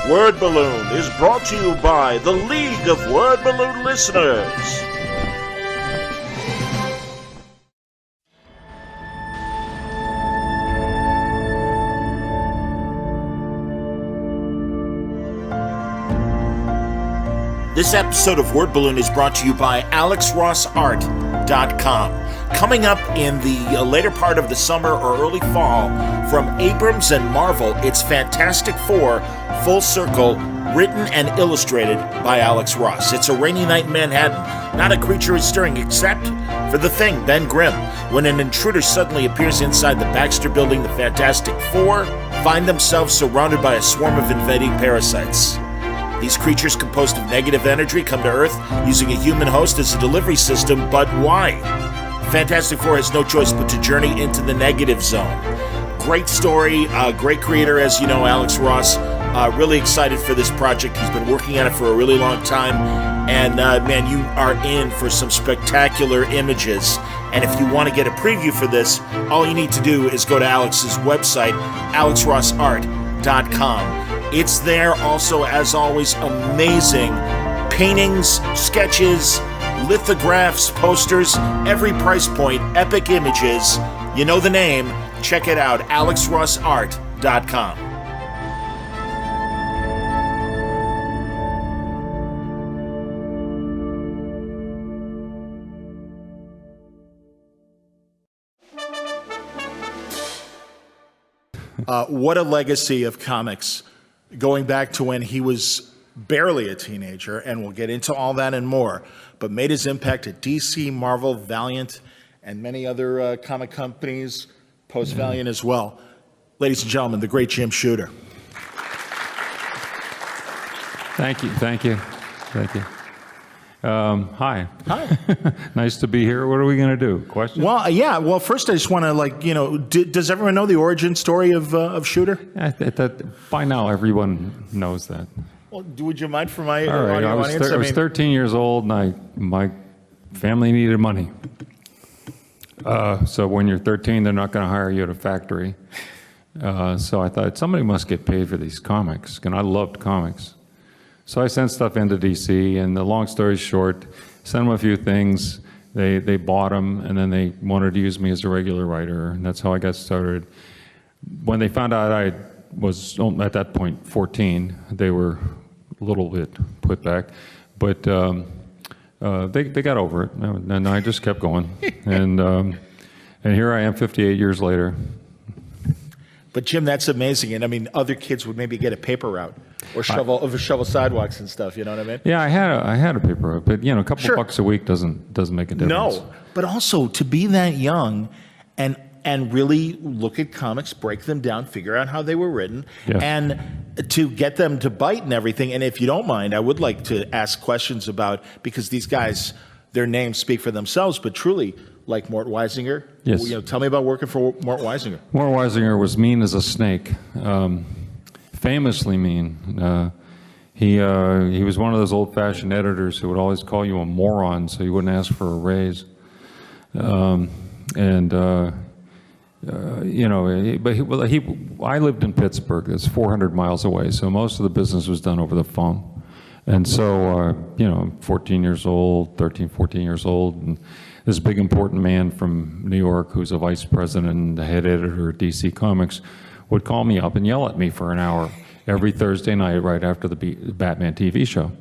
Word Balloon is brought to you by the League of Word Balloon Listeners. This episode of Word Balloon is brought to you by AlexRossArt.com. Coming up in the later part of the summer or early fall, from Abrams and Marvel, it's Fantastic Four, Full Circle, written and illustrated by Alex Ross. It's a rainy night in Manhattan. Not a creature is stirring except for the Thing, Ben Grimm. When an intruder suddenly appears inside the Baxter Building, the Fantastic Four find themselves surrounded by a swarm of invading parasites. These creatures composed of negative energy come to Earth using a human host as a delivery system, but why? Fantastic Four has no choice but to journey into the negative zone. Great story, great creator, as you know, Alex Ross. Really excited for this project. He's been working on it for a really long time. And man, you are in for some spectacular images. And if you want to get a preview for this, all you need to do is go to Alex's website, AlexRossArt.com. It's there also, as always, amazing paintings, sketches, lithographs, posters, every price point, epic images. You know the name. Check it out, AlexRossArt.com. What a legacy of comics, going back to when he was barely a teenager, and we'll get into all that and more, but made his impact at DC, Marvel, Valiant, and many other comic companies, post-Valiant as well. Ladies and gentlemen, the great Jim Shooter. Thank you. Hi. Hi. Nice to be here. What are we going to do? Questions? Well, yeah. Well, first I just want to, does everyone know the origin story of Shooter? By now, everyone knows that. Well, would you mind for my All right. audience? I was 13 years old, and my family needed money. So when you're 13, they're not going to hire you at a factory. So I thought, somebody must get paid for these comics, and I loved comics. So I sent stuff into DC, and the long story short, sent them a few things. They bought them, and then they wanted to use me as a regular writer, and that's how I got started. When they found out I was, at that point, 14, they were a little bit put back, but they got over it, and I just kept going. And here I am 58 years later. But Jim, that's amazing. And I mean, other kids would maybe get a paper route or shovel sidewalks and stuff. You know what I mean? Yeah, I had a paper route, but a couple of bucks a week doesn't make a difference. No, but also to be that young and really look at comics, break them down, figure out how they were written, and to get them to bite and everything. And if you don't mind, I would like to ask questions about, because these guys, their names speak for themselves, but truly, like Mart Weissenger. Yes. Tell me about working for Mart Weissenger. Mart Weissenger was mean as a snake, famously mean. He was one of those old-fashioned editors who would always call you a moron, so you wouldn't ask for a raise. I lived in Pittsburgh. That's 400 miles away, so most of the business was done over the phone. And so, 14 years old, 13, 14 years old, and this big important man from New York who's a vice president and the head editor at DC Comics would call me up and yell at me for an hour every Thursday night right after the Batman TV show.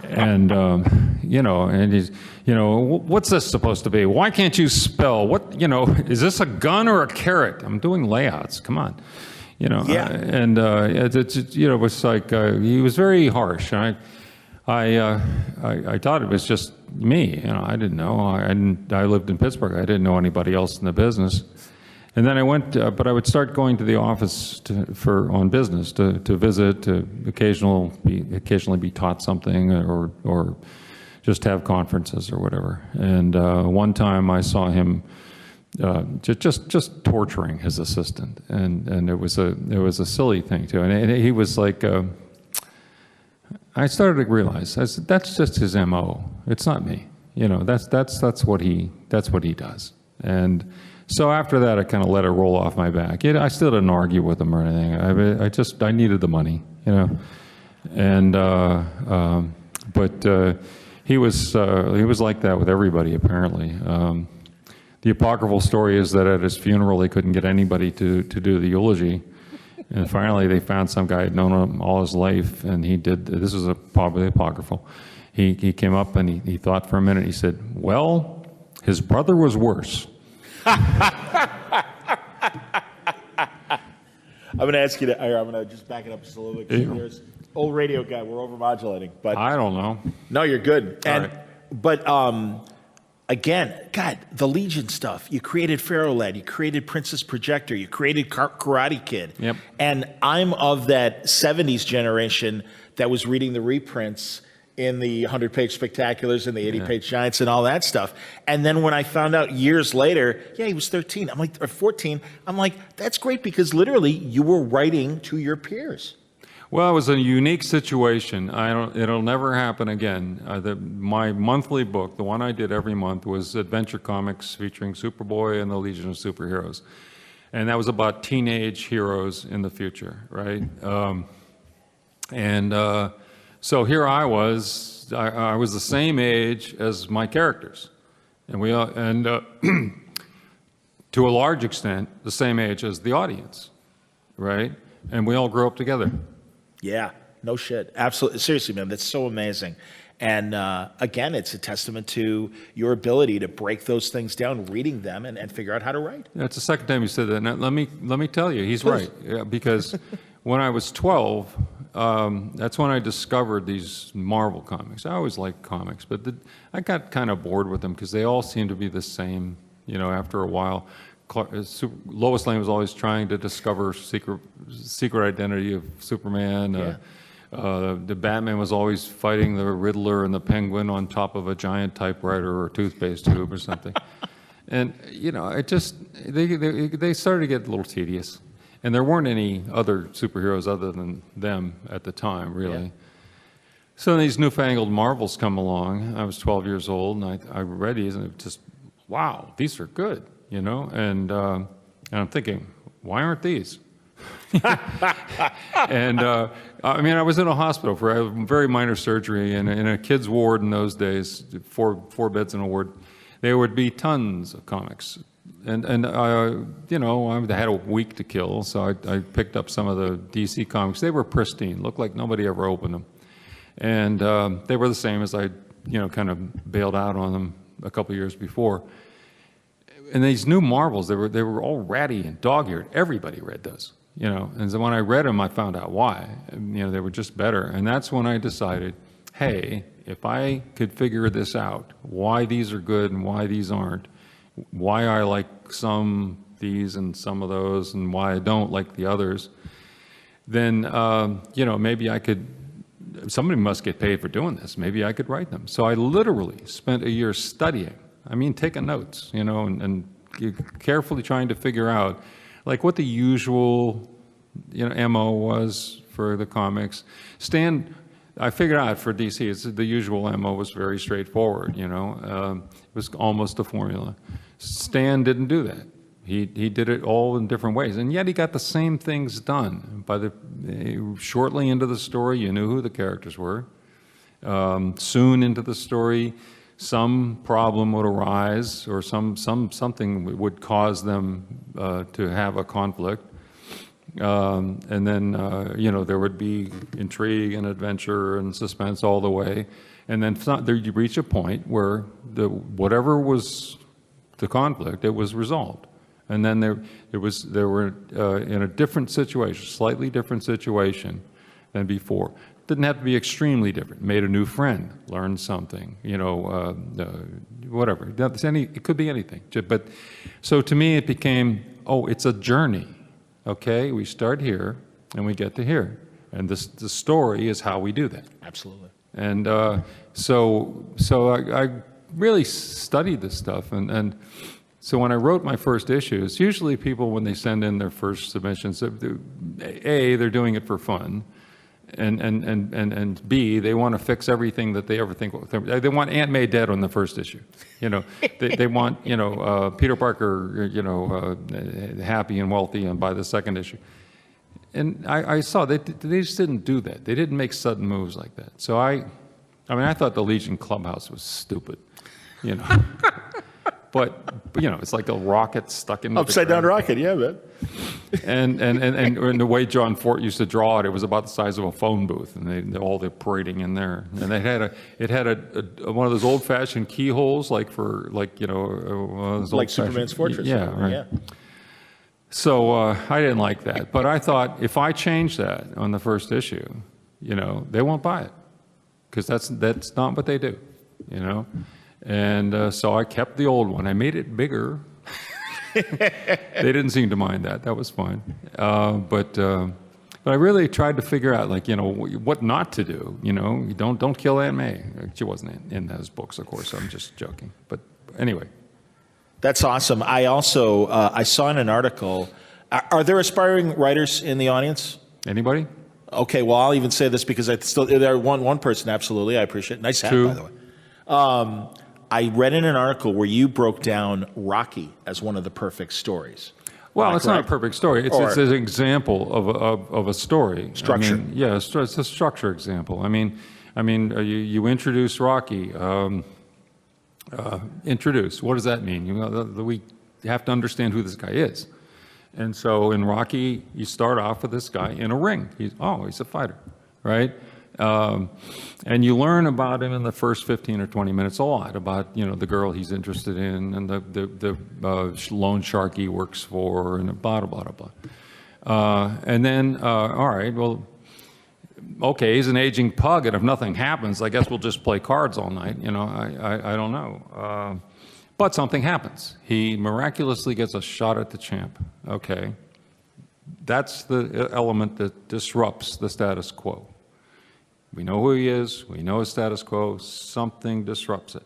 And, and he's, what's this supposed to be? Why can't you spell? Is this a gun or a carrot? I'm doing layouts. Come on. It was like, he was very harsh. I thought it was just me. I didn't know. I lived in Pittsburgh. I didn't know anybody else in the business. And then I went, but I would start going to the office on business to visit, to occasionally be taught something, or just have conferences or whatever. And one time I saw him just torturing his assistant, and it was a silly thing too. And he was like, I started to realize that's just his MO. It's not me. That's what he does. And So after that, I kind of let it roll off my back. I still didn't argue with him or anything. I needed the money, you know. And but he was like that with everybody apparently. The apocryphal story is that at his funeral they couldn't get anybody to do the eulogy, and finally they found some guy had known him all his life, and he did. This was probably apocryphal. He came up and he thought for a minute. He said, "Well, his brother was worse." I'm going to ask you to. I'm going to just back it up just a little bit. There's old radio guy. We're overmodulating, but I don't know. No, you're good. All And right. but again, God, the Legion stuff. You created Pharaoh Lad. You created Princess Projector. You created Karate Kid. Yep. And I'm of that '70s generation that was reading the reprints in the 100-page spectaculars and the 80-page giants and all that stuff. And then when I found out years later, yeah, he was 13. I'm like, or 14. I'm like, that's great because literally you were writing to your peers. Well, it was a unique situation. It'll never happen again. My monthly book, the one I did every month, was Adventure Comics featuring Superboy and the Legion of Superheroes. And that was about teenage heroes in the future, right? So here I was the same age as my characters. And to a large extent, the same age as the audience, right? And we all grew up together. Yeah, no shit. Absolutely. Seriously, man, that's so amazing. And again, it's a testament to your ability to break those things down, reading them, and figure out how to write. That's the second time you said that. Now, let me tell you, he's Please. right. Yeah, because when I was 12, that's when I discovered these Marvel comics. I always liked comics, but I got kind of bored with them because they all seemed to be the same, you know, after a while. Lois Lane was always trying to discover secret identity of Superman. The Batman was always fighting the Riddler and the Penguin on top of a giant typewriter or toothpaste tube or something. And you know, it just they started to get a little tedious, and there weren't any other superheroes other than them at the time, really. Yeah. So these newfangled Marvels come along. I was 12 years old, and I read these, and it just, wow, these are good. You know, and I'm thinking, why aren't these? And I mean, I was in a hospital for a very minor surgery, and in a kid's ward in those days, four beds in a ward, there would be tons of comics, and you know, I had a week to kill, so I picked up some of the DC comics. They were pristine, looked like nobody ever opened them, and they were the same as I, you know, kind of bailed out on them a couple years before. And these new Marvels, they were all ratty and dog-eared. Everybody read those, you know. And so when I read them, I found out why. You know, they were just better. And that's when I decided, hey, if I could figure this out, why these are good and why these aren't, why I like some these and some of those, and why I don't like the others, then you know, maybe I could. Somebody must get paid for doing this. Maybe I could write them. So I literally spent a year studying. I mean, taking notes, you know, and carefully trying to figure out, like, what the usual, you know, MO was for the comics. Stan, I figured out for DC, the usual MO was very straightforward, you know. It was almost a formula. Stan didn't do that. He did it all in different ways, and yet he got the same things done. Shortly into the story, you knew who the characters were. Soon into the story, some problem would arise, or something would cause them to have a conflict, and then you know, there would be intrigue and adventure and suspense all the way, and then you reach a point where whatever was the conflict, it was resolved, and then they were in a different situation, slightly different situation than before. Didn't have to be extremely different. Made a new friend, learned something, you know, whatever. It could be anything. But so to me, it became, oh, it's a journey. Okay, we start here and we get to here, and the story is how we do that. Absolutely. And so I really studied this stuff, and so when I wrote my first issues, usually people, when they send in their first submissions, they're doing it for fun. and B, they want to fix everything that they ever think. They want Aunt May dead on the first issue. They want Peter Parker happy and wealthy and by the second issue. And I saw they just didn't do that. They didn't make sudden moves like that. So I thought the Legion Clubhouse was stupid, But it's like a rocket stuck in upside down rocket, yeah, man. And the way John Fort used to draw it was about the size of a phone booth, and all the parading in there. And it had one of those old-fashioned keyholes, like Superman's Fortress. Yeah, right. Yeah. So I didn't like that, but I thought if I change that on the first issue, they won't buy it, because that's not what they do, And so I kept the old one. I made it bigger. They didn't seem to mind that. That was fine. But I really tried to figure out, what not to do. Don't kill Aunt May. She wasn't in those books, of course. I'm just joking. But anyway. That's awesome. I also I saw in an article. Are there aspiring writers in the audience? Anybody? Okay. Well, I'll even say this because there one person. Absolutely, I appreciate it. Nice hat, by the way. I read in an article where you broke down Rocky as one of the perfect stories. Well, it's not a perfect story. It's an example of a story. Structure. It's a structure example. You introduce Rocky. Introduce. What does that mean? We have to understand who this guy is. And so in Rocky, you start off with this guy in a ring. He's a fighter, right? And you learn about him in the first 15 or 20 minutes a lot about, the girl he's interested in and the loan shark he works for and blah, blah, blah, blah. And then, all right, well, okay, he's an aging pug, and if nothing happens, I guess we'll just play cards all night. I don't know. But something happens. He miraculously gets a shot at the champ. Okay. That's the element that disrupts the status quo. We know who he is. We know his status quo. Something disrupts it.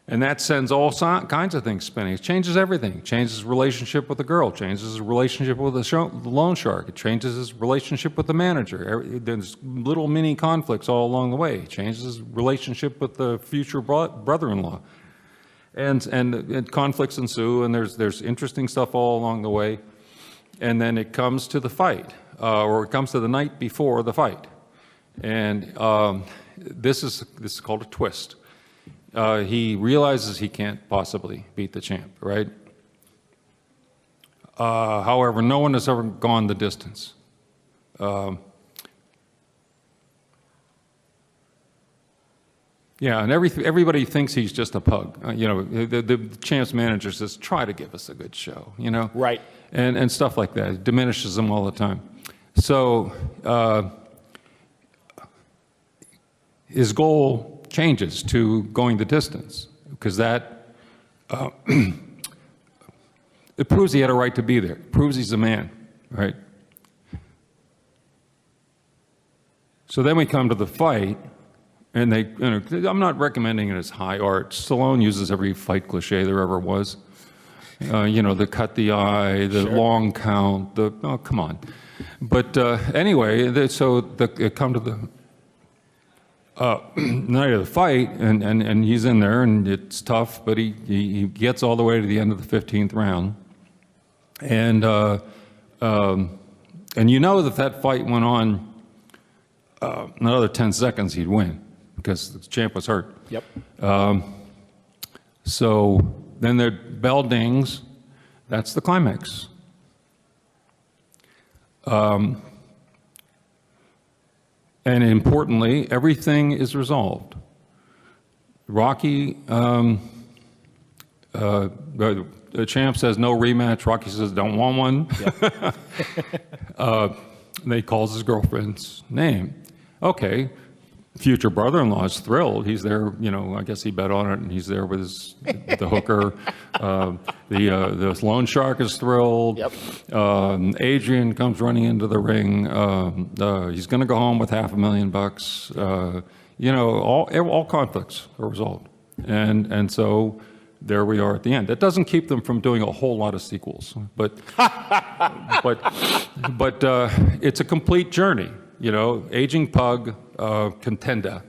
And that sends all kinds of things spinning. It changes everything. It changes his relationship with the girl. It changes his relationship with the loan shark. It changes his relationship with the manager. There's little mini conflicts all along the way. It changes his relationship with the future brother-in-law. And conflicts ensue, and there's interesting stuff all along the way. And then it comes to the fight, or it comes to the night before the fight. And this is called a twist. He realizes he can't possibly beat the champ, right? However, no one has ever gone the distance. And everybody thinks he's just a pug. The champ's manager says, try to give us a good show, Right. And stuff like that. It diminishes him all the time. So his goal changes to going the distance, because that it proves he had a right to be there. It proves he's a man, right? So then we come to the fight, and I'm not recommending it as high art. Stallone uses every fight cliche there ever was. The cut the eye, the long count, come on. But anyway, it come to the night of the fight, and he's in there, and it's tough, but he gets all the way to the end of the 15th round, and that fight went on another 10 seconds, he'd win, because the champ was hurt. Yep. So then the bell dings. That's the climax. And importantly, everything is resolved. Rocky, the champ says no rematch. Rocky says don't want one. Yep. And he calls his girlfriend's name. Okay, future brother-in-law is thrilled. He's there, I guess he bet on it, and he's there with the hooker. The loan shark is thrilled. Yep. Adrian comes running into the ring. He's going to go home with $500,000. All conflicts are resolved. And so there we are at the end. That doesn't keep them from doing a whole lot of sequels, but it's a complete journey. aging pug, contender,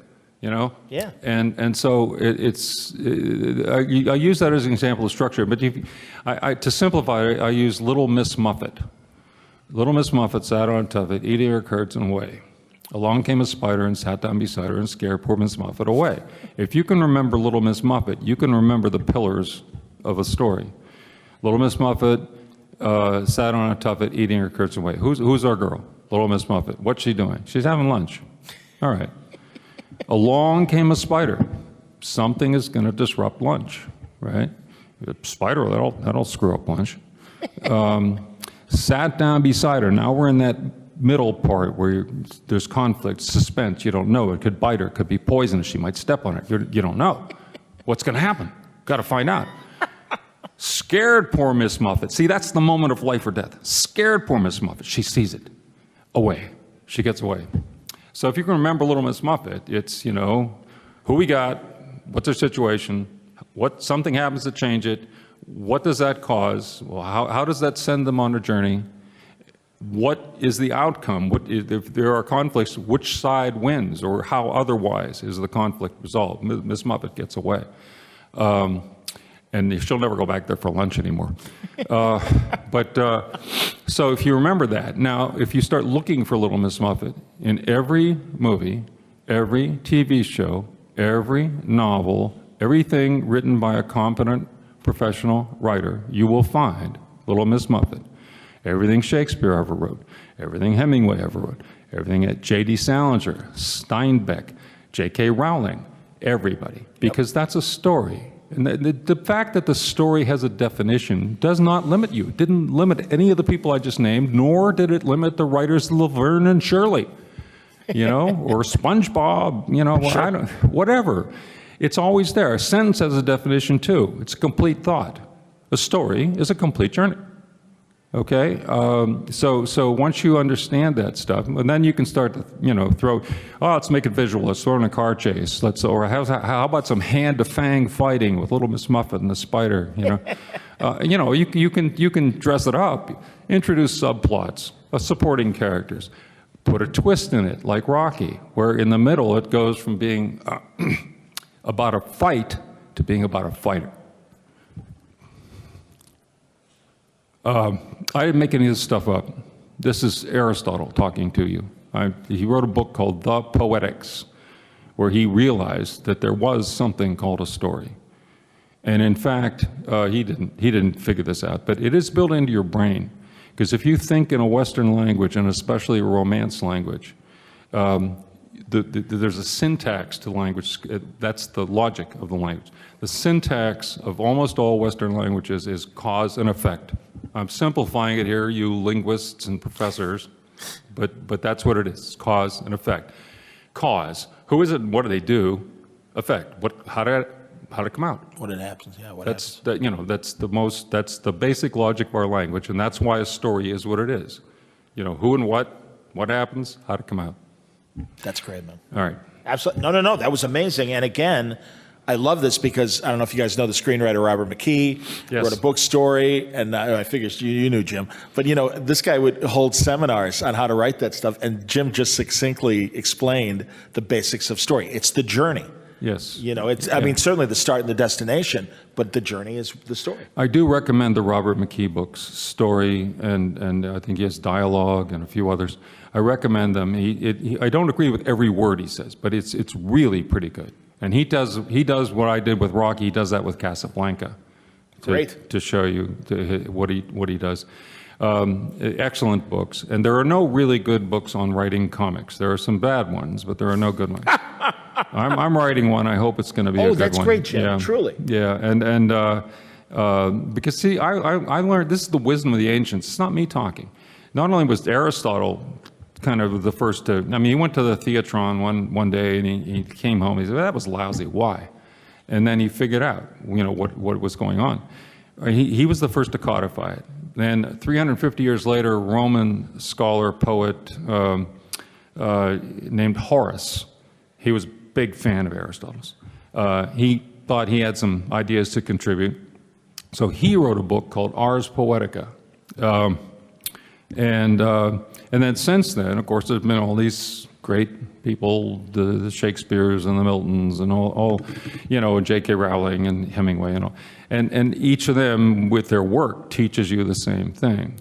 Yeah. And so I use that as an example of structure, but to simplify it, I use Little Miss Muffet. Little Miss Muffet sat on top of it, eating her curds and away. Along came a spider and sat down beside her and scared poor Miss Muffet away. If you can remember Little Miss Muffet, you can remember the pillars of a story. Little Miss Muffet sat on a tuffet eating her curds away. Who's our girl? Little Miss Muffet. What's she doing? She's having lunch. All right. Along came a spider. Something is going to disrupt lunch, right? A spider, that'll screw up lunch. Sat down beside her. Now we're in that middle part where there's conflict, suspense. You don't know. It could bite her. It could be poisonous. She might step on it. You don't know. What's going to happen? Got to find out. Scared poor Miss Muffet. See, that's the moment of life or death. Scared poor Miss Muffet. She sees it. Away. She gets away. So if you can remember Little Miss Muffet, it's, who we got, what's our situation, something happens to change it, what does that cause, well, how does that send them on a journey, what is the outcome, if there are conflicts, which side wins, or how otherwise is the conflict resolved. Miss Muffet gets away. And she'll never go back there for lunch anymore. So if you remember that, now if you start looking for Little Miss Muffet in every movie, every TV show, every novel, everything written by a competent professional writer, you will find Little Miss Muffet. Everything Shakespeare ever wrote, everything Hemingway ever wrote, everything at J.D. Salinger, Steinbeck, J.K. Rowling, everybody, because that's a story. And the fact that the story has a definition does not limit you. It didn't limit any of the people I just named, nor did it limit the writers Laverne and Shirley, or SpongeBob, sure. Whatever. It's always there. A sentence has a definition too. It's a complete thought. A story is a complete journey. Okay, so once you understand that stuff, and then you can start to, throw, let's make it visual. Let's throw in a car chase. Or how about some hand-to-fang fighting with Little Miss Muffet and the spider? You can dress it up, introduce subplots, supporting characters, put a twist in it, like Rocky, where in the middle it goes from being about a fight to being about a fighter. I didn't make any of this stuff up. This is Aristotle talking to you. He wrote a book called The Poetics, where he realized that there was something called a story. And in fact, he didn't figure this out, but it is built into your brain. Because if you think in a Western language, and especially a Romance language, there's a syntax to language. That's the logic of the language. The syntax of almost all Western languages is cause and effect. I'm simplifying it here, you linguists and professors, but that's what it is, cause and effect. Cause, who is it and what do they do? Effect, how did it come out? What it happens, yeah, That's that's the basic logic of our language, and that's why a story is what it is. Who and what happens, how to come out. That's great, man. All right. Absolutely. No, that was amazing. And again, I love this because I don't know if you guys know the screenwriter Robert McKee, yes. Wrote a book story, and I figured you knew Jim. But this guy would hold seminars on how to write that stuff, and Jim just succinctly explained the basics of story. It's the journey. Yes. I mean, certainly the start and the destination, but the journey is the story. I do recommend the Robert McKee books, Story, and I think he has Dialogue and a few others. I recommend them. I don't agree with every word he says, but it's really pretty good. And he does what I did with Rocky. He does that with Casablanca. Great. To show you what he does. Excellent books. And there are no really good books on writing comics. There are some bad ones, but there are no good ones. I'm writing one. I hope it's going to be a good one. Oh, that's great, Jim. Yeah. Truly. Yeah, and because see, I learned, this is the wisdom of the ancients. It's not me talking. Not only was Aristotle kind of the first to, he went to the theatron one day and he came home. He said, that was lousy. Why? And then he figured out, what was going on. He was the first to codify it. Then 350 years later, a Roman scholar, poet named Horace, he was a big fan of Aristotle's. He thought he had some ideas to contribute. So he wrote a book called Ars Poetica. And then since then, of course, there's been all these great people, the Shakespeares and the Miltons and all J.K. Rowling and Hemingway and all. And each of them, with their work, teaches you the same thing.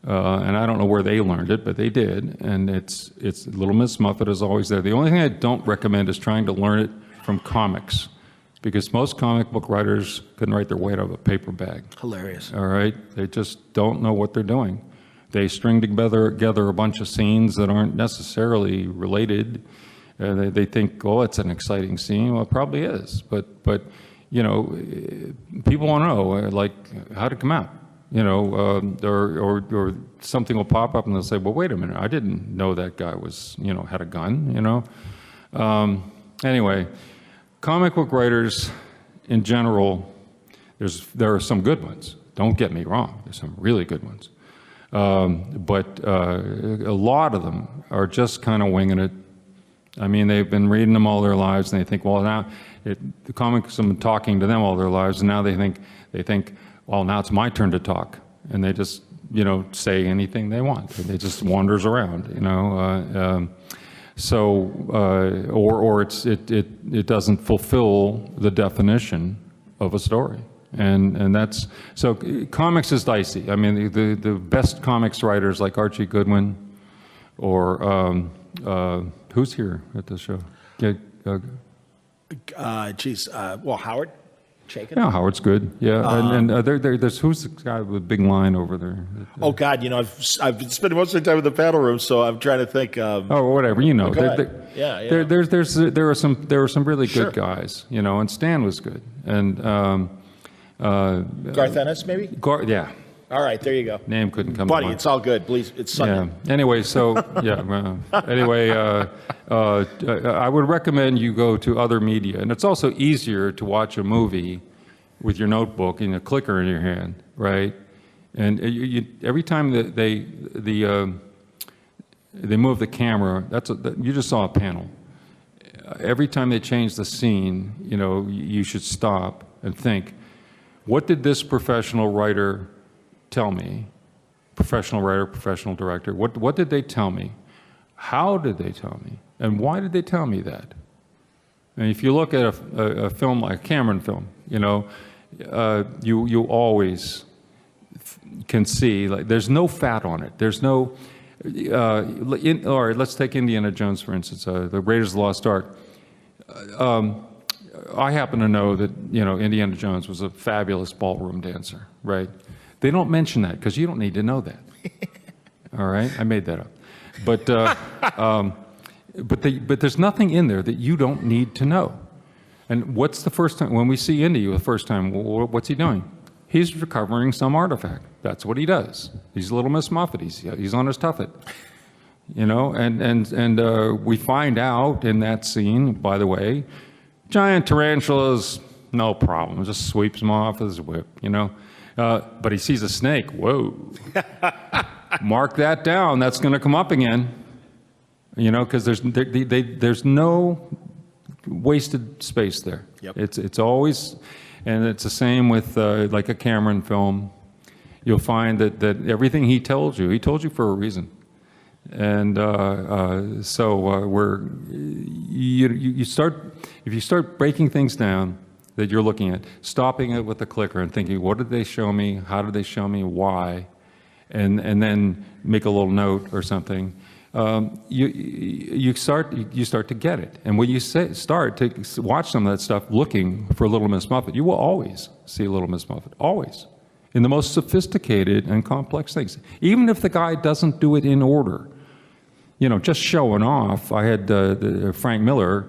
And I don't know where they learned it, but they did. And it's Little Miss Muffet is always there. The only thing I don't recommend is trying to learn it from comics, because most comic book writers couldn't write their way out of a paper bag. Hilarious. All right? They just don't know what they're doing. They string together a bunch of scenes that aren't necessarily related. They think, oh, it's an exciting scene. Well, it probably is. But people want to know, like, how'd it come out? Or something will pop up and they'll say, well, wait a minute, I didn't know that guy was, had a gun, Anyway, comic book writers in general, there are some good ones. Don't get me wrong, there's some really good ones. But a lot of them are just kind of winging it. I mean, they've been reading them all their lives, and they think, well, now the comics have been talking to them all their lives, and now they think, well, now it's my turn to talk, and they just say anything they want. And it just wanders around, or it doesn't fulfill the definition of a story. And that's, so comics is dicey. I mean, the best comics writers like Archie Goodwin or who's here at the show? Well, Howard Chaykin? Yeah, Howard's good. Yeah, there's who's the guy with the big line over there? Oh God, I've been spending most of the time in the panel room, so I'm trying to think. Whatever, Yeah. There were some really Sure. good guys, and Stan was good, and Garth Ennis, maybe? Yeah. All right, there you go. Name couldn't come Buddy, to mind. it's all good. Please, it's Sunday. Yeah. Anyway, so I would recommend you go to other media, and it's also easier to watch a movie with your notebook and a clicker in your hand, right? And every time that they move the camera, you just saw a panel. Every time they change the scene, you should stop and think, what did this professional writer tell me? Professional writer, professional director. What did they tell me? How did they tell me? And why did they tell me that? And if you look at a film like a Cameron film, you always can see, like, there's no fat on it. There's no. All right, let's take Indiana Jones for instance. The Raiders of the Lost Ark. I happen to know that Indiana Jones was a fabulous ballroom dancer, right? They don't mention that because you don't need to know that. All right, I made that up, but there's nothing in there that you don't need to know. And what's the first time when we see Indy the first time? What's he doing? He's recovering some artifact. That's what he does. He's Little Miss Muffet. He's on his tuffet. And we find out in that scene, by the way, giant tarantulas, no problem. Just sweeps them off with his whip, But he sees a snake. Whoa. Mark that down. That's going to come up again. Because there's no wasted space there. Yep. It's always, and it's the same with like a Cameron film. You'll find that everything he told you for a reason. And if you start breaking things down that you're looking at, stopping it with a clicker and thinking, what did they show me? How did they show me? Why? And then make a little note or something. You start to get it. And when you start to watch some of that stuff looking for Little Miss Muffet, you will always see Little Miss Muffet. Always. In the most sophisticated and complex things. Even if the guy doesn't do it in order. Just showing off. I had Frank Miller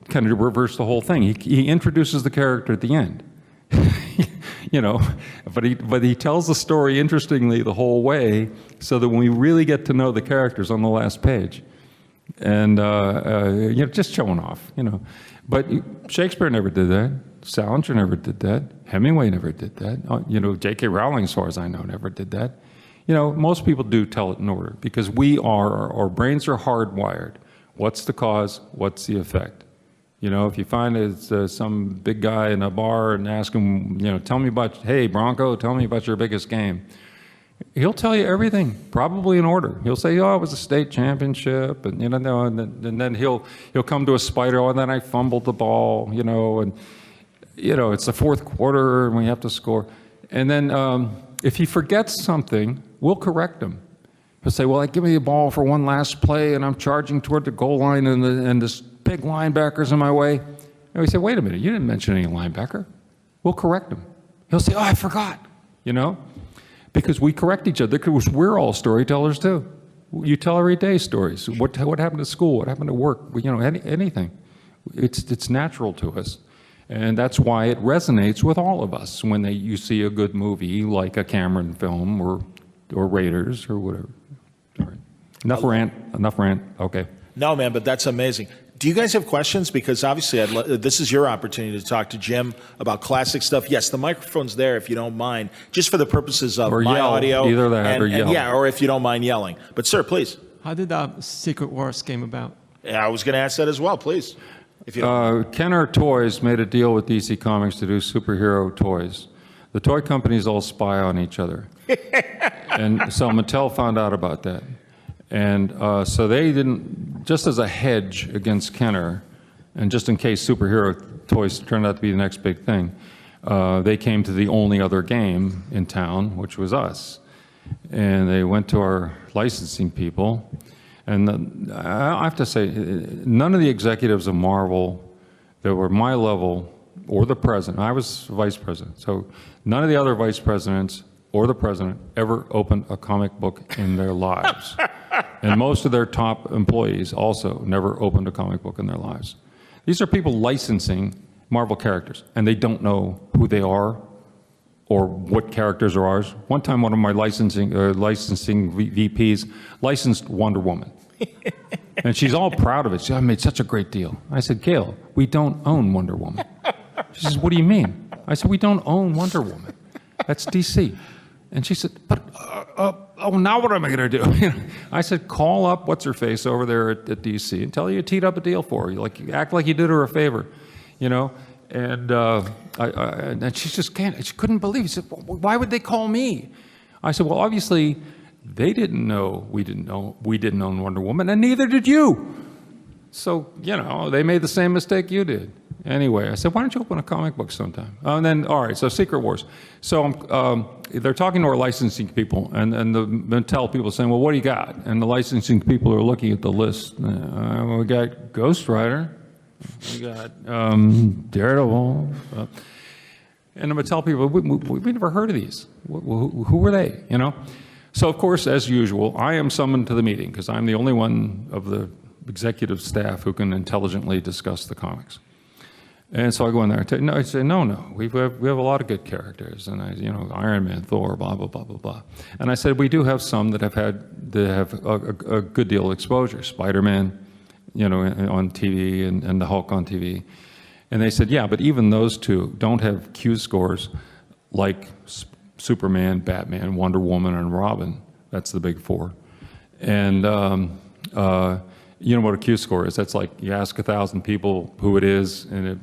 kind of reverse the whole thing. He introduces the character at the end. But he tells the story interestingly the whole way, so that when we really get to know the characters on the last page, and just showing off, But Shakespeare never did that. Salinger never did that. Hemingway never did that. J.K. Rowling, as far as I know, never did that. Most people do tell it in order because our brains are hardwired. What's the cause? What's the effect? If you find it's some big guy in a bar and ask him, hey, Bronco, tell me about your biggest game. He'll tell you everything, probably in order. He'll say, "Oh, it was a state championship," and and then he'll come to a spider. "Oh, and then I fumbled the ball," and it's the fourth quarter and we have to score. And then if he forgets something, we'll correct him. He'll say, "Well, give me the ball for one last play, and I'm charging toward the goal line, and this big linebacker's in my way." And we say, "Wait a minute, you didn't mention any linebacker." We'll correct him. He'll say, "Oh, I forgot," because we correct each other, because we're all storytellers too. You tell every day stories. What happened at school? What happened at work? Anything. It's natural to us. And that's why it resonates with all of us when you see a good movie like a Cameron film or Raiders or whatever. Sorry. Enough rant. Okay. No, man, but that's amazing. Do you guys have questions? Because obviously, this is your opportunity to talk to Jim about classic stuff. Yes, the microphone's there if you don't mind, just for the purposes of my audio. Either that or yell. Yeah, or if you don't mind yelling. But sir, please. How did Secret Wars came about? Yeah, I was going to ask that as well, please. If you don't Kenner Toys made a deal with DC Comics to do superhero toys. The toy companies all spy on each other. And so Mattel found out about that. And so they didn't, just as a hedge against Kenner, and just in case superhero toys turned out to be the next big thing, they came to the only other game in town, which was us. And they went to our licensing people. And I have to say, none of the executives of Marvel that were my level or the president, I was vice president, so none of the other vice presidents or the president ever opened a comic book in their lives. And most of their top employees also never opened a comic book in their lives. These are people licensing Marvel characters, and they don't know who they are or what characters are ours. One time, one of my licensing VPs licensed Wonder Woman. And she's all proud of it. She said, "I made such a great deal." I said, "Gail, we don't own Wonder Woman." She says, "What do you mean?" I said, "We don't own Wonder Woman. That's DC." And she said, "But, now what am I going to do?" I said, "Call up what's-her-face over there at DC and tell her you teed up a deal for her. Act like you did her a favor, And and she just can't. She couldn't believe it. She said, "Why would they call me?" I said, "Well, obviously, they didn't know we didn't own Wonder Woman, and neither did you. So they made the same mistake you did." Anyway, I said, "Why don't you open a comic book sometime?" And then, all right, so Secret Wars. So they're talking to our licensing people, and the Mattel people are saying, "Well, what do you got?" And the licensing people are looking at the list. We got Ghost Rider. We got Daredevil. And the Mattel people, we never heard of these. Who were they, So, of course, as usual, I am summoned to the meeting because I'm the only one of the executive staff who can intelligently discuss the comics. And so I go in there and I say, no, we have a lot of good characters, and Iron Man, Thor, blah blah blah blah blah. And I said we do have some that have a good deal of exposure. Spider-Man, on TV, and the Hulk on TV. And they said, yeah, but even those two don't have Q scores like Superman, Batman, Wonder Woman, and Robin. That's the big four. And you know what a Q score is? That's like you ask 1,000 people who it is, and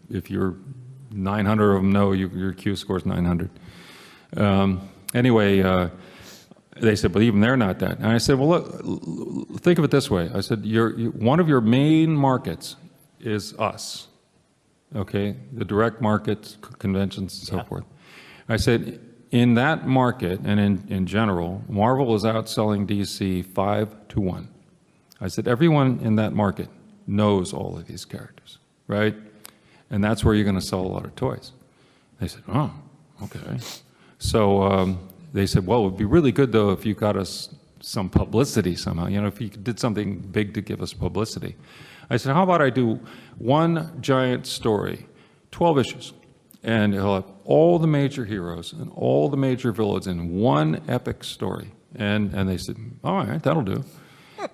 if you're 900 of them know your Q score is 900. Anyway, they said, but even they're not that. And I said, well, look, think of it this way. I said, one of your main markets is us, okay? The direct markets, conventions, and so forth. I said, in that market, and in general, Marvel is outselling DC 5-1. I said, everyone in that market knows all of these characters, right? And that's where you're going to sell a lot of toys. They said, oh, okay. So they said, well, it would be really good, though, if you got us some publicity somehow, if you did something big to give us publicity. I said, how about I do one giant story, 12 issues, and it'll have all the major heroes and all the major villains in one epic story. And they said, all right, that'll do.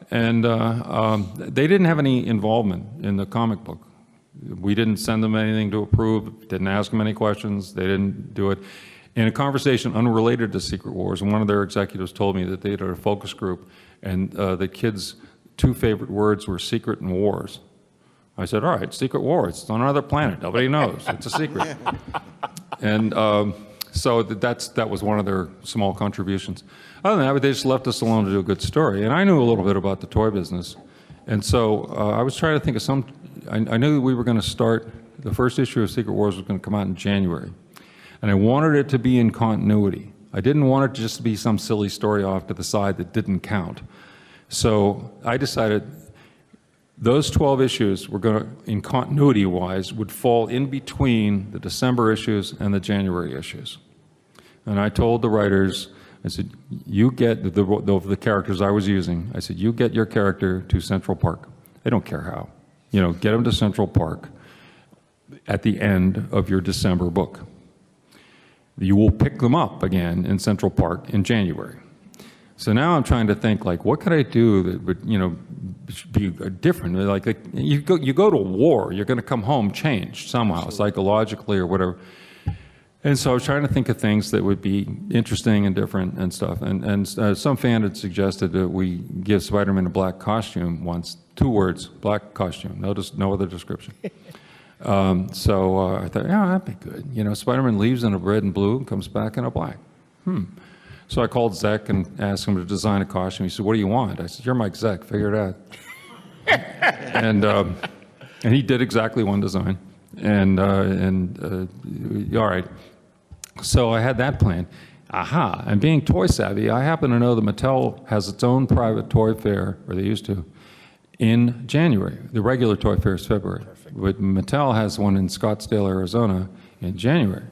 And they didn't have any involvement in the comic book. We didn't send them anything to approve, didn't ask them any questions, they didn't do it. In a conversation unrelated to Secret Wars, and one of their executives told me that they had a focus group, and the kids' two favorite words were secret and wars. I said, all right, Secret Wars, it's on another planet, nobody knows, it's a secret. And So that was one of their small contributions. Other than that, they just left us alone to do a good story. And I knew a little bit about the toy business. And so I was trying to think of I knew we were going to start, the first issue of Secret Wars was going to come out in January. And I wanted it to be in continuity. I didn't want it to just be some silly story off to the side that didn't count. So I decided those 12 issues were going to, in continuity-wise, would fall in between the December issues and the January issues. And I told the writers, I said, you get the characters I was using, I said, you get your character to Central Park. They don't care how. Get them to Central Park at the end of your December book. You will pick them up again in Central Park in January. So now I'm trying to think, like, what could I do that would, be different? Like you go to war, you're going to come home changed somehow, psychologically or whatever. And so I was trying to think of things that would be interesting and different and stuff. And some fan had suggested that we give Spider-Man a black costume once. 2 words, black costume. No other description. So I thought, yeah, that'd be good. Spider-Man leaves in a red and blue and comes back in a black. So I called Zek and asked him to design a costume. He said, what do you want? I said, you're Mike Zek, figure it out. And he did exactly one design. And all right. So I had that plan. Aha, and being toy savvy, I happen to know that Mattel has its own private toy fair, or they used to, in January. The regular toy fair is February. But Mattel has one in Scottsdale, Arizona in January.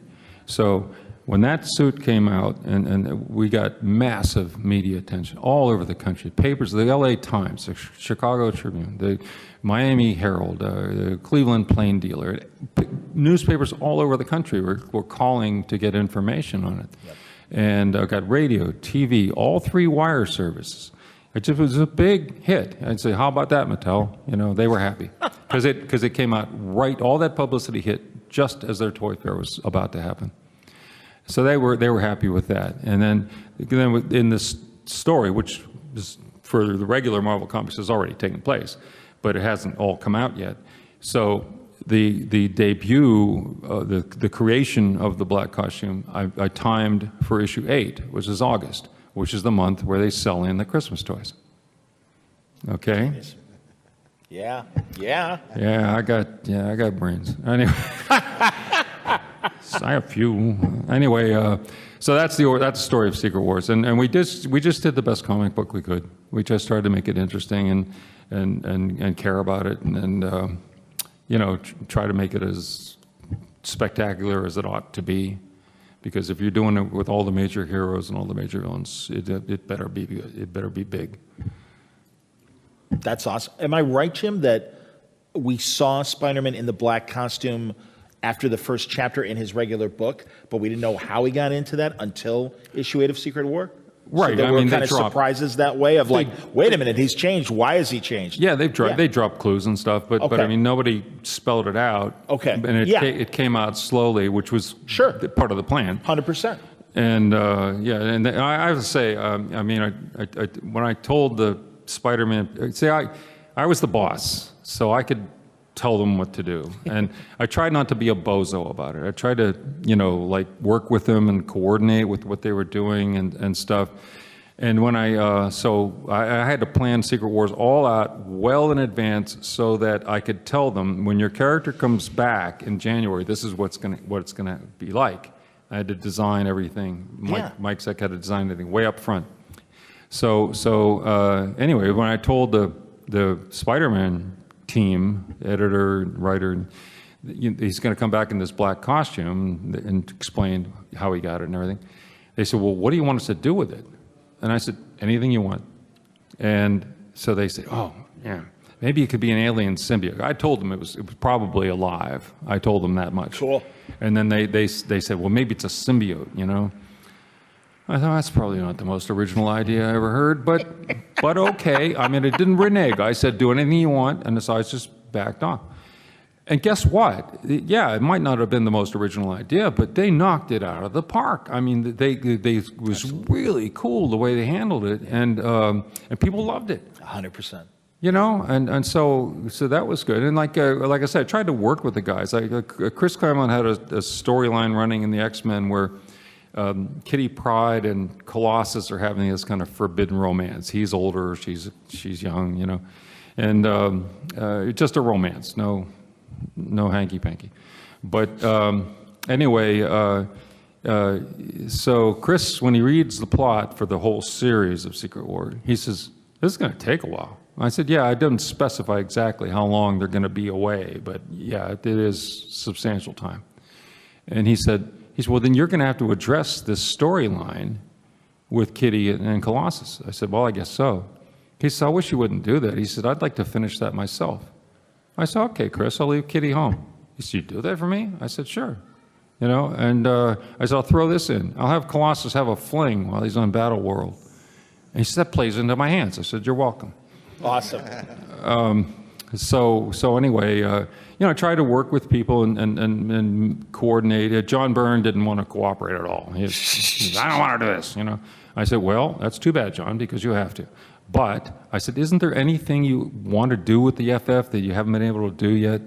So when that suit came out, and we got massive media attention all over the country, papers, the LA Times, the Chicago Tribune, the Miami Herald, the Cleveland Plain Dealer, newspapers all over the country were calling to get information on it. Yep. And got radio, TV, all 3 wire services. It just was a big hit. I'd say, how about that, Mattel? They were happy. Because it came out right, all that publicity hit just as their toy fair was about to happen. So they were happy with that. And then in this story, which is for the regular Marvel Comics has already taken place, but it hasn't all come out yet. So the debut, the creation of the black costume, I timed for issue 8, which is August, which is the month where they sell in the Christmas toys. Okay? Yeah. I got brains. Anyway. I have few. Anyway, so that's the story of Secret Wars, and we just did the best comic book we could. We just tried to make it interesting and care about it, and try to make it as spectacular as it ought to be. Because if you're doing it with all the major heroes and all the major villains, it better be good. It better be big. That's awesome. Am I right, Jim, that we saw Spider-Man in the black costume after the first chapter in his regular book, but we didn't know how he got into that until issue 8 of Secret War? Right. So there were kind of surprises that way of like, wait a minute, he's changed. Why has he changed? Yeah, they dropped clues and stuff, but I mean, nobody spelled it out. Okay. And it came out slowly, which was part of the plan. 100%. And and I have to say, when I told the Spider-Man, I was the boss, so I could tell them what to do. And I tried not to be a bozo about it. I tried to, work with them and coordinate with what they were doing and stuff. And when I had to plan Secret Wars all out well in advance so that I could tell them, when your character comes back in January, this is what it's gonna be like. I had to design everything. Mike Zek had to design everything way up front. So anyway, when I told the Spider-Man team, editor, writer, he's going to come back in this black costume and explain how he got it and everything. They said, well, what do you want us to do with it? And I said, anything you want. And so they said, oh, yeah, maybe it could be an alien symbiote. I told them it was probably alive. I told them that much. Cool. And then they said, well, maybe it's a symbiote, I thought, that's probably not the most original idea I ever heard, but okay. I mean, it didn't renege. I said, do anything you want, and the sides just backed off. And guess what? Yeah, it might not have been the most original idea, but they knocked it out of the park. I mean, it was really cool the way they handled it, and people loved it. 100%. And so that was good. And like I said, I tried to work with the guys. Chris Claremont had a storyline running in the X-Men where Kitty Pryde and Colossus are having this kind of forbidden romance. He's older, she's young, you know, and just a romance, no hanky-panky. But anyway, so Chris, when he reads the plot for the whole series of Secret War, he says, this is going to take a while. I said, yeah, I didn't specify exactly how long they're going to be away, but yeah, it is substantial time. And he said, well, then you're going to have to address this storyline with Kitty and Colossus. I said, well, I guess so. He said, I wish you wouldn't do that. He said, I'd like to finish that myself. I said, okay, Chris, I'll leave Kitty home. He said, you do that for me? I said, sure. You know, and I said, I'll throw this in. I'll have Colossus have a fling while he's on Battle World. And he said, that plays into my hands. I said, you're welcome. Awesome. So anyway, you know, I tried to work with people and coordinate. John Byrne didn't want to cooperate at all. He said, I don't want to do this, you know. I said, well, that's too bad, John, because you have to. But I said, isn't there anything you want to do with the FF that you haven't been able to do yet?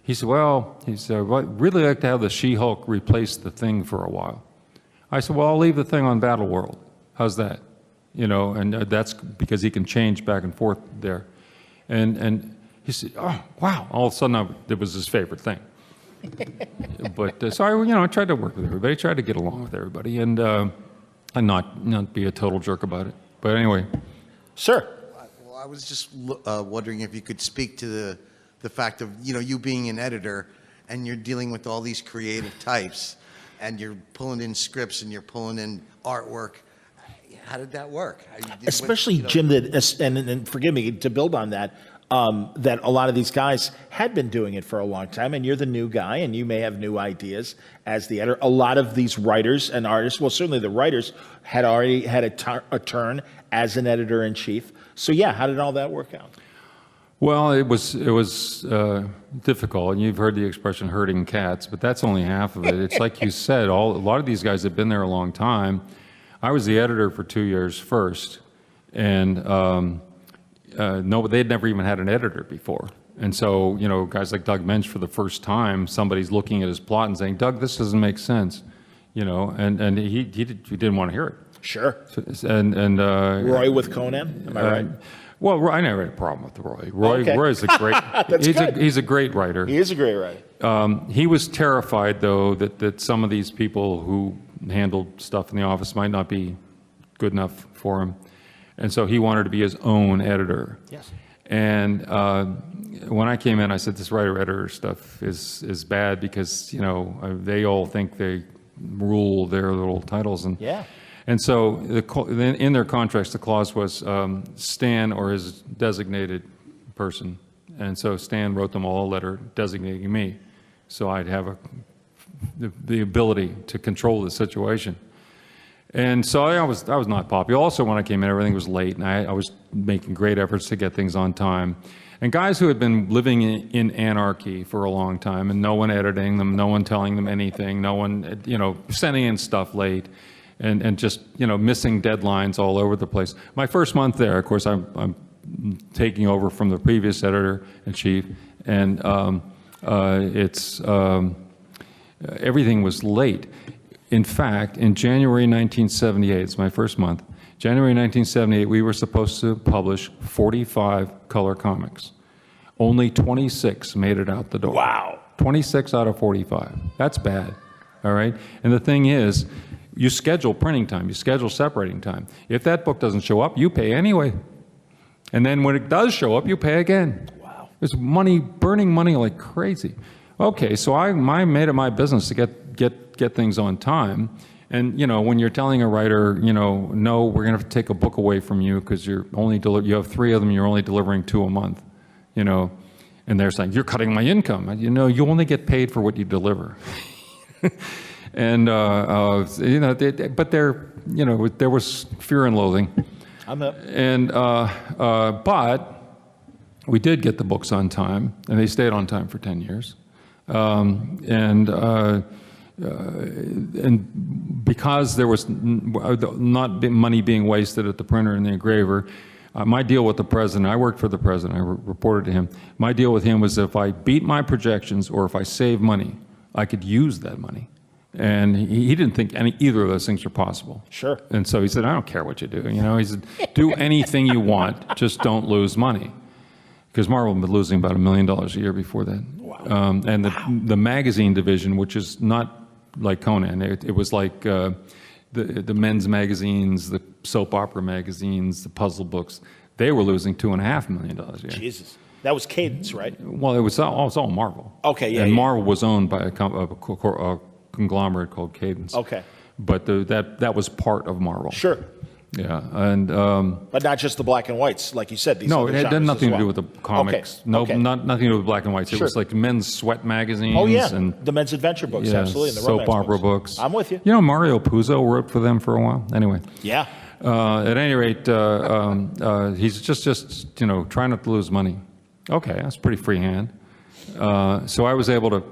He said, well, I'd really like to have the She-Hulk replace the Thing for a while. I said, well, I'll leave the Thing on Battle World. How's that? You know, and that's because he can change back and forth there. And he said, oh, wow. All of a sudden, it was his favorite thing. But so I tried to work with everybody, tried to get along with everybody, and not be a total jerk about it. But anyway. Sure. Well, I was just wondering if you could speak to the fact of, you know, you being an editor and you're dealing with all these creative types and you're pulling in scripts and you're pulling in artwork. How did that work? Especially, Jim, and forgive me to build on that, that a lot of these guys had been doing it for a long time, and you're the new guy, and you may have new ideas as the editor. A lot of these writers and artists, well, certainly the writers, had already had a turn as an editor-in-chief. So, yeah, how did all that work out? Well, it was difficult, and you've heard the expression herding cats, but that's only half of it. It's like you said, a lot of these guys have been there a long time. I was the editor for 2 years first, and they'd never even had an editor before. And so, you know, guys like Doug Mensch, for the first time, somebody's looking at his plot and saying, Doug, this doesn't make sense, you know, and he didn't want to hear it. Sure. And Roy with Conan, am I right? Well, I never had a problem with Roy. Roy's a great. He's a great writer. He is a great writer. He was terrified, though, that some of these people who handled stuff in the office might not be good enough for him, and so he wanted to be his own editor. Yes. And when I came in, I said, this writer-editor stuff is bad because, you know, they all think they rule their little titles, and yeah. And so in their contracts, the clause was Stan or his designated person. And so Stan wrote them all a letter designating me. So I'd have the ability to control the situation. And so I was not popular. Also, when I came in, everything was late, and I was making great efforts to get things on time. And guys who had been living in anarchy for a long time, and no one editing them, no one telling them anything, no one, you know, sending in stuff late, and just, you know, missing deadlines all over the place. My first month there, of course, I'm taking over from the previous editor-in-chief, and everything was late. In fact, in January 1978, it's my first month, January 1978, we were supposed to publish 45 color comics. Only 26 made it out the door. Wow. 26 out of 45. That's bad, all right? And the thing is, you schedule printing time, you schedule separating time. If that book doesn't show up, you pay anyway. And then when it does show up, you pay again. Wow. There's money, burning money like crazy. Okay, so I made it my business to get things on time. And, you know, when you're telling a writer, you know, no, we're going to have to take a book away from you because you have 3 of them, you're only delivering 2 a month, you know. And they're saying, you're cutting my income. You know, you only get paid for what you deliver. And, you know, but you know, there was fear and loathing. I'm up. And, but we did get the books on time, and they stayed on time for 10 years. And because there was not money being wasted at the printer and the engraver, my deal with the president, I worked for the president, I reported to him. My deal with him was if I beat my projections or if I save money, I could use that money. And he didn't think either of those things were possible. Sure. And so he said, I don't care what you do. He said, do anything you want, just don't lose money. Because Marvel had been losing about $1 million a year before that. Wow. And the magazine division, which is not like Conan, it was like the men's magazines, the soap opera magazines, the puzzle books, they were losing $2.5 million a year. Jesus. That was Cadence, right? Well, it was all Marvel. Okay, yeah. And yeah. Marvel was owned by a conglomerate called Cadence. Okay. But that was part of Marvel. Sure. Yeah, and but not just the black and whites, like you said. These no, other it had genres nothing as to do well. with the comics. Okay. No, okay. nothing to do with black and whites. It Sure. was like men's sweat magazines. Oh yeah, and the men's adventure books, yeah, absolutely, and the soap romance opera books. I'm with you. Mario Puzo wrote for them for a while. Anyway. Yeah. At any rate, he's just trying not to lose money. Okay, that's pretty freehand. So I was able to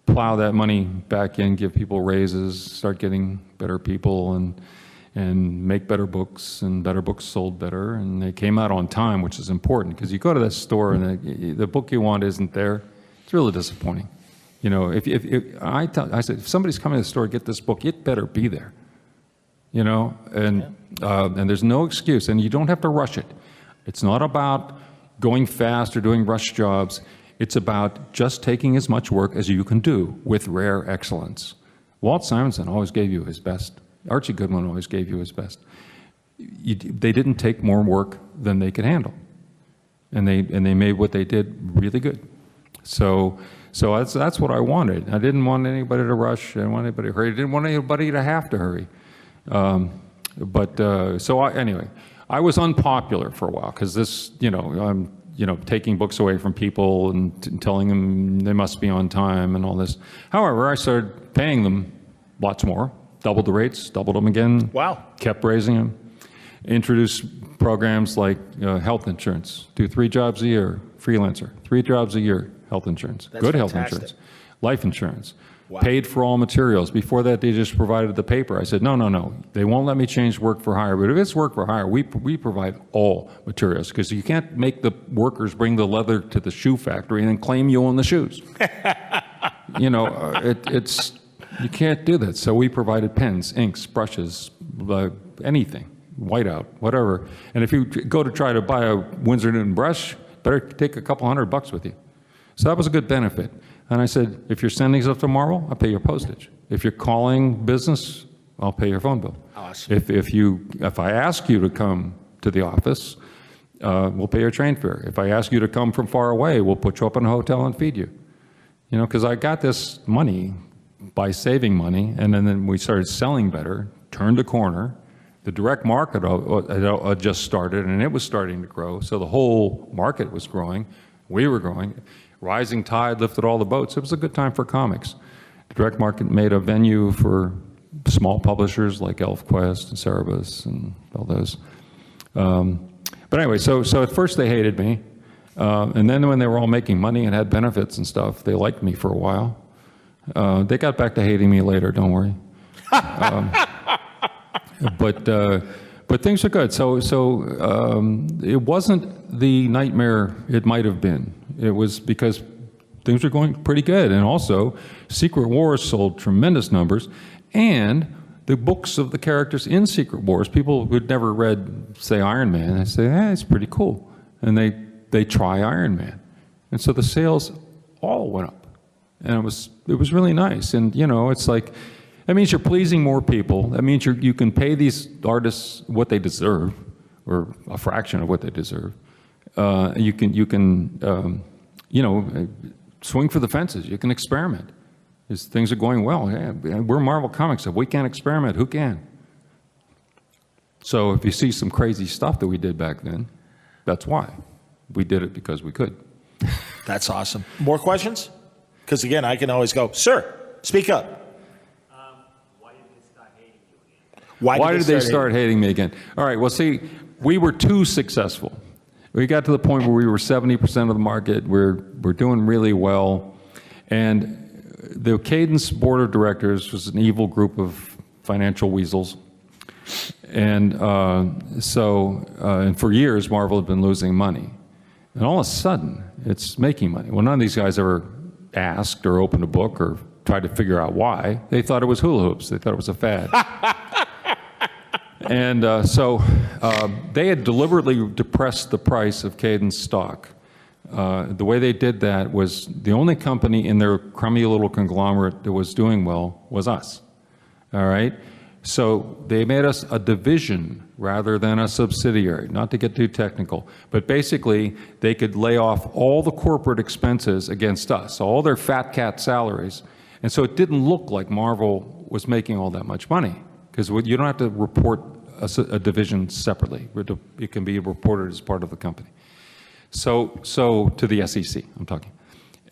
plow that money back in, give people raises, start getting better people, and make better books, and better books sold better, and they came out on time, which is important, because you go to that store and the book you want isn't there. It's really disappointing. I said, if somebody's coming to the store to get this book, it better be there. And there's no excuse, and you don't have to rush it. It's not about going fast or doing rush jobs. It's about just taking as much work as you can do with rare excellence. Walt Simonson always gave you his best. Archie Goodwin always gave you his best. They didn't take more work than they could handle, and they made what they did really good. So that's what I wanted. I didn't want anybody to rush. I didn't want anybody to hurry. I didn't want anybody to have to hurry. Anyway, I was unpopular for a while because this, I'm taking books away from people and telling them they must be on time and all this. However, I started paying them lots more. Doubled the rates, doubled them again. Wow. Kept raising them. Introduced programs like health insurance. Do 3 jobs a year, freelancer. 3 jobs a year, health insurance. That's good fantastic. Health insurance. Life insurance. Wow. Paid for all materials. Before that, they just provided the paper. I said, no. They won't let me change work for hire. But if it's work for hire, we provide all materials, because you can't make the workers bring the leather to the shoe factory and then claim you own the shoes. It's... You can't do that. So we provided pens, inks, brushes, anything, whiteout, whatever. And if you go to try to buy a Winsor Newton brush, better take a couple $100 with you. So that was a good benefit. And I said, if you're sending stuff to Marvel, I'll pay your postage. If you're calling business, I'll pay your phone bill. Awesome. If I ask you to come to the office, we'll pay your train fare. If I ask you to come from far away, we'll put you up in a hotel and feed you. Because I got this money by saving money, and then we started selling better, turned a corner. The direct market had just started, and it was starting to grow, so the whole market was growing. We were growing. Rising tide lifted all the boats. It was a good time for comics. The direct market made a venue for small publishers like ElfQuest and Cerebus and all those. But anyway, so at first they hated me, and then when they were all making money and had benefits and stuff, they liked me for a while. They got back to hating me later, don't worry. But things are good. So it wasn't the nightmare it might have been. It was because things were going pretty good. And also, Secret Wars sold tremendous numbers. And the books of the characters in Secret Wars, people who'd never read, say, Iron Man, they say, hey, it's pretty cool. And they try Iron Man. And so the sales all went up. And it was really nice. And, it's like, that means you're pleasing more people. That means you can pay these artists what they deserve, or a fraction of what they deserve. You can swing for the fences. You can experiment. Things are going well. Yeah, we're Marvel Comics. If we can't experiment, who can? So if you see some crazy stuff that we did back then, that's why. We did it because we could. That's awesome. More questions? Because again, I can always go, sir, speak up. Why did they start hating you again? Why did they start hating me again? All right, well, see, we were too successful. We got to the point where we were 70% of the market. We're doing really well. And the Cadence board of directors was an evil group of financial weasels. And and for years, Marvel had been losing money. And all of a sudden, it's making money. Well, none of these guys ever asked or opened a book or tried to figure out why. They thought it was hula hoops. They thought it was a fad. And so they had deliberately depressed the price of Cadence stock. The way they did that was the only company in their crummy little conglomerate that was doing well was us. All right? So they made us a division rather than a subsidiary, not to get too technical. But basically, they could lay off all the corporate expenses against us, all their fat cat salaries. And so it didn't look like Marvel was making all that much money, because you don't have to report a division separately. It can be reported as part of the company. So to the SEC, I'm talking.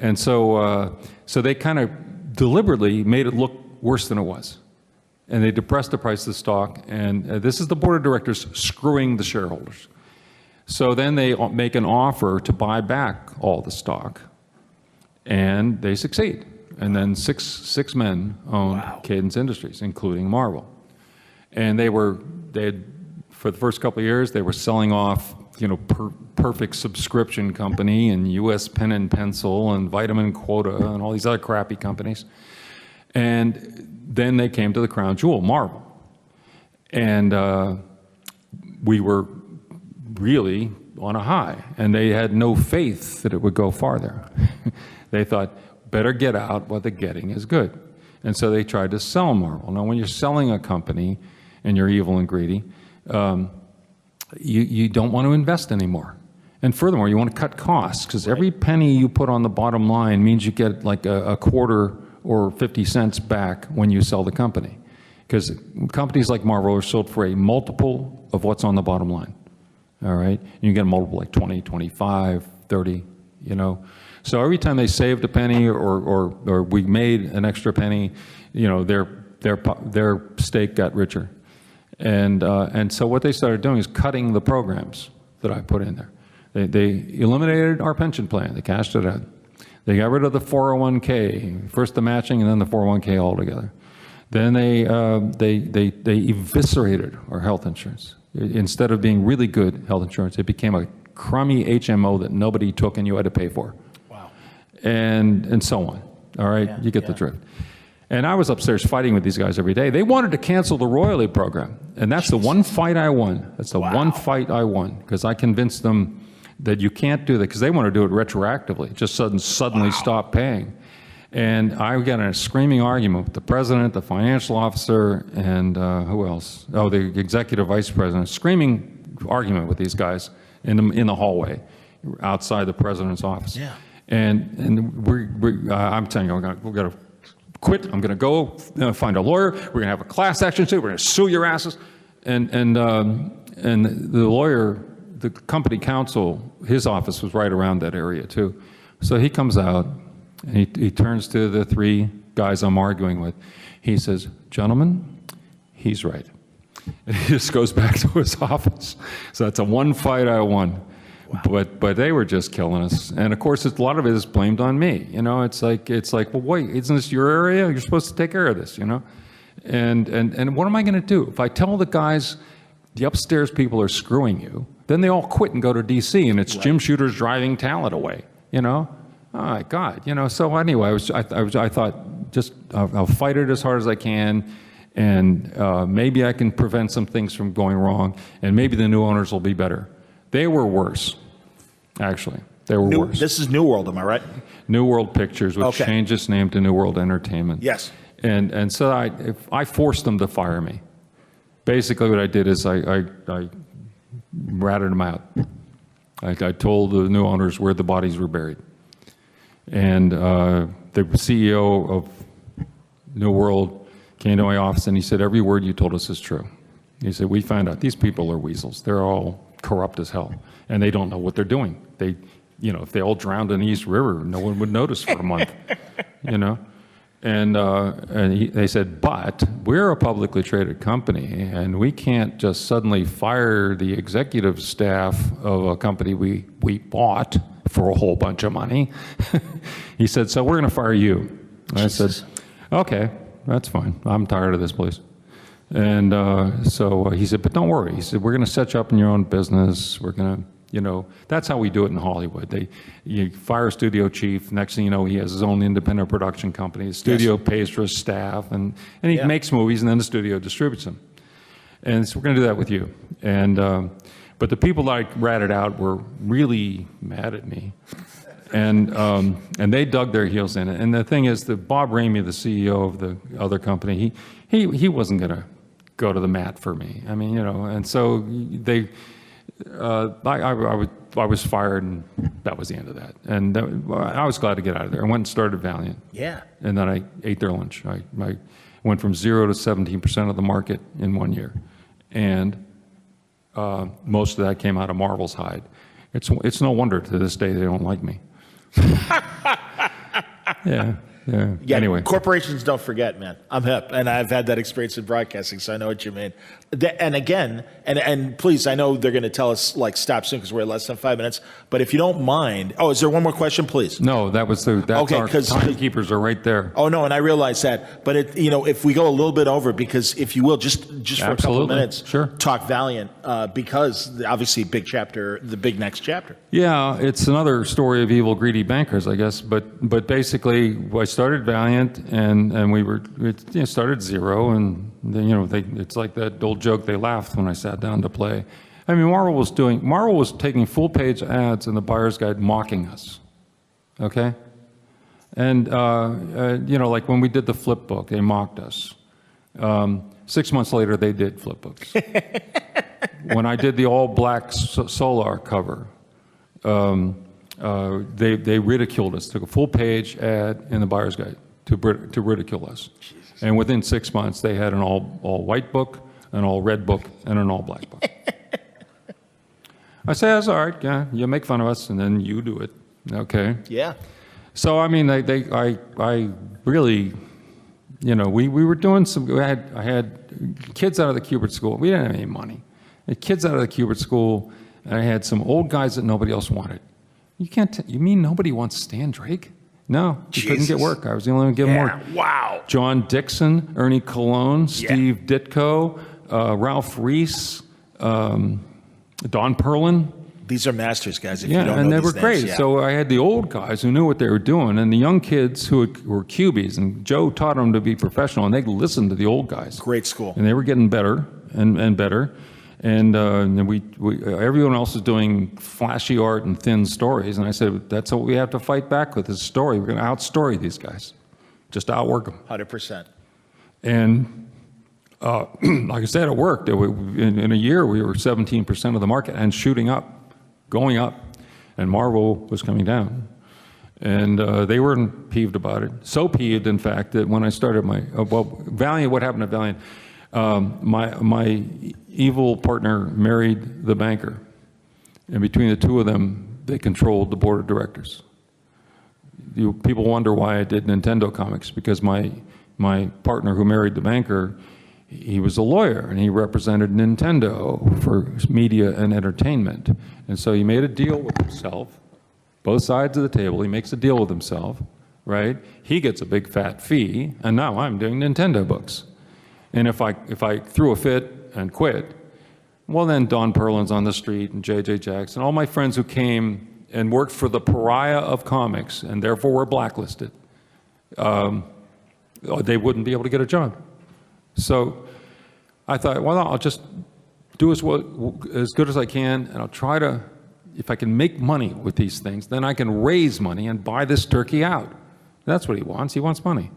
And so they kind of deliberately made it look worse than it was. And they depressed the price of the stock, and this is the board of directors screwing the shareholders. So then they make an offer to buy back all the stock, and they succeed. And then six men own Cadence Industries, including Marvel. And they had, for the first couple of years, they were selling off, Perfect Subscription Company and U.S. Pen and Pencil and Vitamin Quota and all these other crappy companies. And then they came to the crown jewel, Marvel. And we were really on a high, and they had no faith that it would go farther. They thought, better get out while the getting is good. And so they tried to sell Marvel. Now, when you're selling a company and you're evil and greedy, you don't want to invest anymore. And furthermore, you want to cut costs, because every penny you put on the bottom line means you get like a quarter or 50 cents back when you sell the company. Because companies like Marvel are sold for a multiple of what's on the bottom line. All right? You get a multiple like 20, 25, 30, So every time they saved a penny or we made an extra penny, their stake got richer. And so what they started doing is cutting the programs that I put in there. They eliminated our pension plan. They cashed it out. They got rid of the 401k, first the matching and then the 401k altogether. Then they eviscerated our health insurance. Instead of being really good health insurance, it became a crummy HMO that nobody took and you had to pay for. Wow. And so on. All right, you get the drift. And I was upstairs fighting with these guys every day. They wanted to cancel the royalty program, and that's the one fight I won. That's the one fight I won, because I convinced them that you can't do that, because they want to do it retroactively, just suddenly stop paying. And I got in a screaming argument with the president, the financial officer, and who else? Oh, the executive vice president. Screaming argument with these guys in the hallway outside the president's office. Yeah. And I'm telling you, we're going to quit. I'm going to go find a lawyer. We're going to have a class action suit. We're going to sue your asses. And the lawyer, the company counsel, his office was right around that area too. So he comes out and he turns to the three guys I'm arguing with. He says, "Gentlemen, he's right." And he just goes back to his office. So that's a one fight I won. Wow. But they were just killing us. And of course, a lot of it is blamed on me. It's like, well, wait, isn't this your area? You're supposed to take care of this, And what am I going to do? If I tell the guys, the upstairs people are screwing you, then they all quit and go to D.C. and it's Jim Shooter's driving talent away, Oh my God, So anyway, I thought, I'll fight it as hard as I can, and maybe I can prevent some things from going wrong, and maybe the new owners will be better. They were worse, actually. They were worse. This is New World, am I right? New World Pictures, which changed its name to New World Entertainment. Yes. And so I forced them to fire me. Basically, what I did is I ratted them out. I told the new owners where the bodies were buried. And the CEO of New World came to my office and he said, "Every word you told us is true." He said, "We found out these people are weasels. They're all corrupt as hell, and they don't know what they're doing. If they all drowned in the East River, no one would notice for a month, And they said, but we're a publicly traded company, and we can't just suddenly fire the executive staff of a company we bought for a whole bunch of money." He said, "So we're going to fire you." I said, "Okay, that's fine. I'm tired of this place." And so he said, "But don't worry." He said, "We're going to set you up in your own business. We're going to You know, that's how we do it in Hollywood. You fire a studio chief. Next thing you know, he has his own independent production company. The studio pays for his staff, and he makes movies, and then the studio distributes them. And so we're going to do that with you. And but the people that I ratted out were really mad at me, and they dug their heels in it. And the thing is that Bob Ramey, the CEO of the other company, he wasn't going to go to the mat for me. I mean, you know, and so they. I was fired, and that was the end of that. And I was glad to get out of there. I went and started Valiant. Yeah. And then I ate their lunch. I went from 0 to 17% of the market in 1 year. And most of that came out of Marvel's hide. It's no wonder to this day they don't like me. Yeah. Anyway. Corporations don't forget, man. I'm hip, and I've had that experience in broadcasting, so I know what you mean. And again, and please, I know they're going to tell us, like, stop soon because we're at less than 5 minutes, but if you don't mind... Oh, is there one more question, please? No, that's our timekeepers are right there. Oh, no, and I realize that. But, if we go a little bit over, because if you will, just for a couple of minutes, sure. Talk Valiant, because obviously the big next chapter. Yeah, it's another story of evil, greedy bankers, I guess. But basically, I started Valiant, and we started 0, and it's like that old joke. They laughed when I sat down to play. I mean, Marvel was taking full-page ads in the buyer's guide, mocking us. Okay, and like when we did the flip book, they mocked us. 6 months later, they did flip books. When I did the all-black Solar cover. They ridiculed us, took a full-page ad in the buyer's guide to ridicule us. Jesus. And within 6 months, they had an all-white book, an all-red book, and an all-black book. I say, that's all right, yeah, you make fun of us, and then you do it, okay? Yeah. So, I mean, I really, we were doing I had kids out of the Kubert School. We didn't have any money. I had kids out of the Kubert School, and I had some old guys that nobody else wanted. You mean nobody wants Stan Drake? No, he couldn't get work. I was the only one giving work. Wow. John Dixon, Ernie Colon, Steve Ditko, Ralph Reese, Don Perlin. These are masters, guys. If you don't know and they were these great. names, yeah. So I had the old guys who knew what they were doing, and the young kids who were cubies, and Joe taught them to be professional, and they listened to the old guys. Great school. And they were getting better and better. And everyone else is doing flashy art and thin stories. And I said, that's what we have to fight back with, is story. We're going to outstory these guys, just outwork them. 100%. And like I said, it worked. In a year, we were 17% of the market and shooting up, going up. And Marvel was coming down. And they weren't peeved about it. So peeved, in fact, that when I started Valiant, what happened to Valiant? My evil partner married the banker, and between the two of them, they controlled the board of directors. People wonder why I did Nintendo comics, because my partner who married the banker, he was a lawyer, and he represented Nintendo for media and entertainment. And so he made a deal with himself, both sides of the table. He makes a deal with himself, right? He gets a big fat fee, and now I'm doing Nintendo books. And if I threw a fit and quit, well, then Don Perlin's on the street, and J.J. Jackson, all my friends who came and worked for the pariah of comics and therefore were blacklisted, they wouldn't be able to get a job. So I thought, well, I'll just do as good as I can, and I'll try to, if I can make money with these things, then I can raise money and buy this turkey out. That's what he wants. He wants money,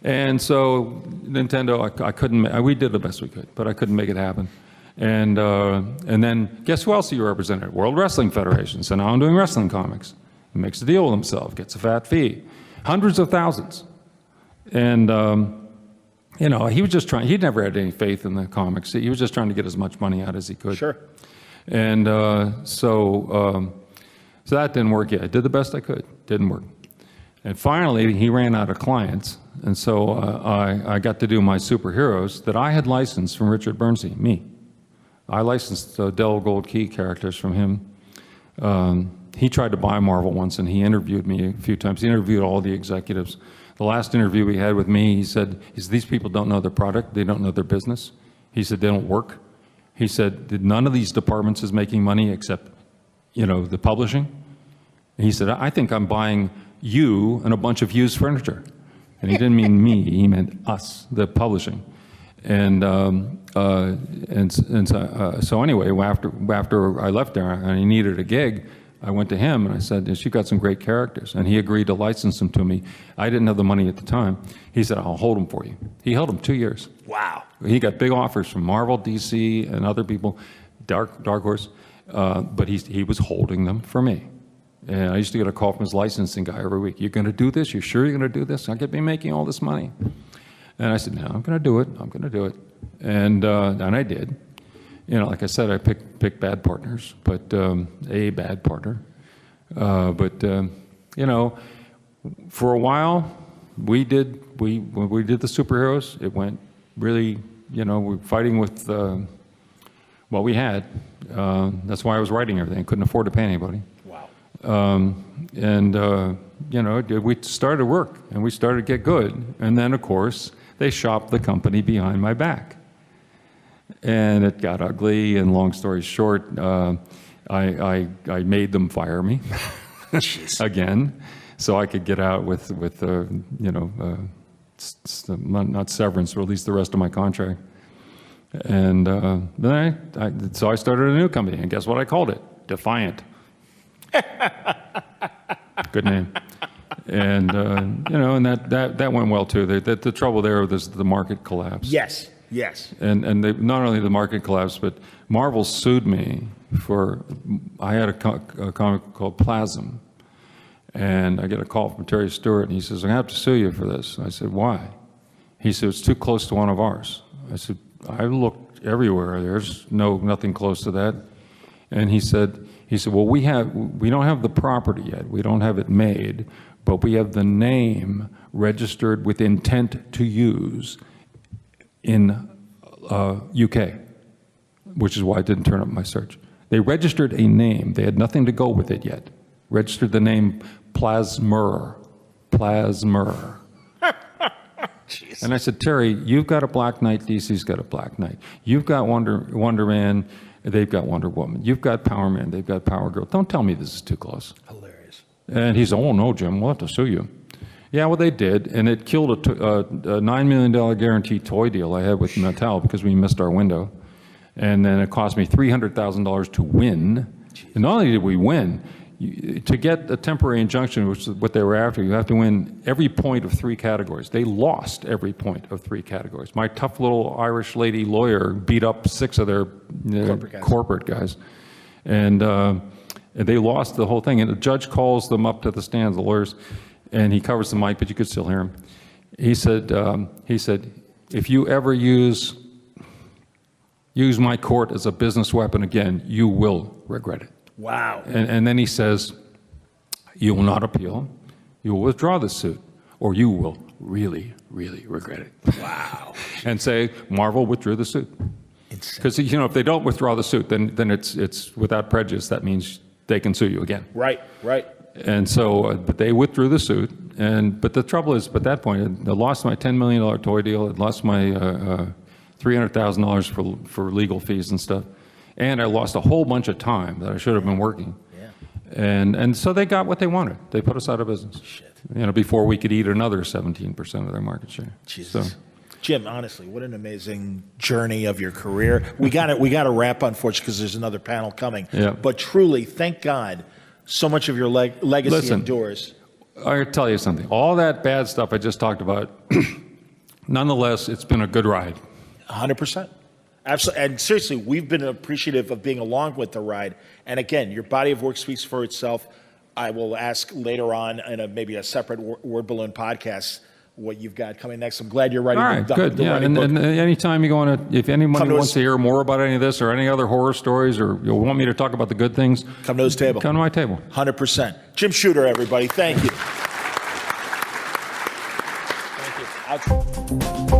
And so Nintendo, I couldn't. We did the best we could, but I couldn't make it happen. And then guess who else he represented? World Wrestling Federation. So now I'm doing wrestling comics. He makes a deal with himself, gets a fat fee, hundreds of thousands. And he was just trying. He'd never had any faith in the comics. He was just trying to get as much money out as he could. Sure. And so that didn't work yet. I did the best I could. Didn't work. And finally, he ran out of clients. And so I got to do my superheroes that I had licensed from Richard Bernstein, me. I licensed Del Gold Key characters from him. He tried to buy Marvel once, and he interviewed me a few times. He interviewed all the executives. The last interview he had with me, he said, these people don't know their product. They don't know their business. He said, they don't work. He said, none of these departments is making money except, the publishing. And he said, I think I'm buying you and a bunch of used furniture. And he didn't mean me, he meant us, the publishing. So anyway, after I left there and he needed a gig, I went to him and I said, yes, you've got some great characters. And he agreed to license them to me. I didn't have the money at the time. He said, I'll hold them for you. He held them 2 years. Wow. He got big offers from Marvel, DC, and other people, Dark Horse, but he was holding them for me. And I used to get a call from his licensing guy every week. You're going to do this? You sure you're going to do this? I could be making all this money. And I said, no, I'm going to do it. I'm going to do it. And I did. Like I said, I picked bad partners, but a bad partner. For a while, when we did the superheroes, it went really, we're fighting with what we had. That's why I was writing everything. I couldn't afford to pay anybody. Wow. We started work, and we started to get good. And then, of course, they shopped the company behind my back. And it got ugly, and long story short, I made them fire me again, so I could get out with not severance, or at least the rest of my contract. And then so I started a new company, and guess what I called it? Defiant. Good name. And and that went well too. The trouble there was the market collapse. Yes. And not only the market collapse, but Marvel sued me for. I had a comic called Plasm, and I get a call from Terry Stewart, and he says, "I have to sue you for this." I said, "Why?" He said, "It's too close to one of ours." I said, "I looked everywhere. There's nothing close to that." And he said, "Well, we don't have the property yet. We don't have it made, but we have the name registered with intent to use in UK, which is why I didn't turn up my search. They registered a name. They had nothing to go with it yet. Registered the name Plasmer. And I said, Terry, you've got a Black Knight, DC's got a Black Knight. You've got Wonder Man, they've got Wonder Woman. You've got Power Man, they've got Power Girl. Don't tell me this is too close. Hilarious. And he said, oh no, Jim, we'll have to sue you. Yeah, well, they did, and it killed a $9 million guaranteed toy deal I had with Mattel because we missed our window. And then it cost me $300,000 to win. And not only did we win, to get a temporary injunction, which is what they were after, you have to win every point of 3 categories. They lost every point of 3 categories. My tough little Irish lady lawyer beat up 6 of their corporate guys. And they lost the whole thing. And the judge calls them up to the stand, the lawyers, and he covers the mic, but you could still hear him. He said, if you ever use my court as a business weapon again, you will regret it. Wow. And then he says, you will not appeal, you will withdraw the suit, or you will really, really regret it. Wow. And say, Marvel withdrew the suit. Because, if they don't withdraw the suit, then it's without prejudice. That means they can sue you again. Right. And so, but they withdrew the suit. But the trouble is, at that point, I lost my $10 million toy deal. I lost my $300,000 for legal fees and stuff. And I lost a whole bunch of time that I should have been working. Yeah. And so they got what they wanted. They put us out of business. Shit. Before we could eat another 17% of their market share. Jesus. So, Jim, honestly, what an amazing journey of your career. We got to wrap, unfortunately, because there's another panel coming. Yeah. But truly, thank God, so much of your legacy endures. I gotta tell you something. All that bad stuff I just talked about, nonetheless, it's been a good ride. 100%. Absolutely. And seriously, we've been appreciative of being along with the ride. And again, your body of work speaks for itself. I will ask later on in maybe a separate Word Balloon podcast what you've got coming next. I'm glad you're writing. All right, good. Yeah, and anytime you go on, if anybody wants to hear more about any of this or any other horror stories, or you want me to talk about the good things, come to his table. Come to my table. 100%. Jim Shooter, everybody. Thank you. Thank you.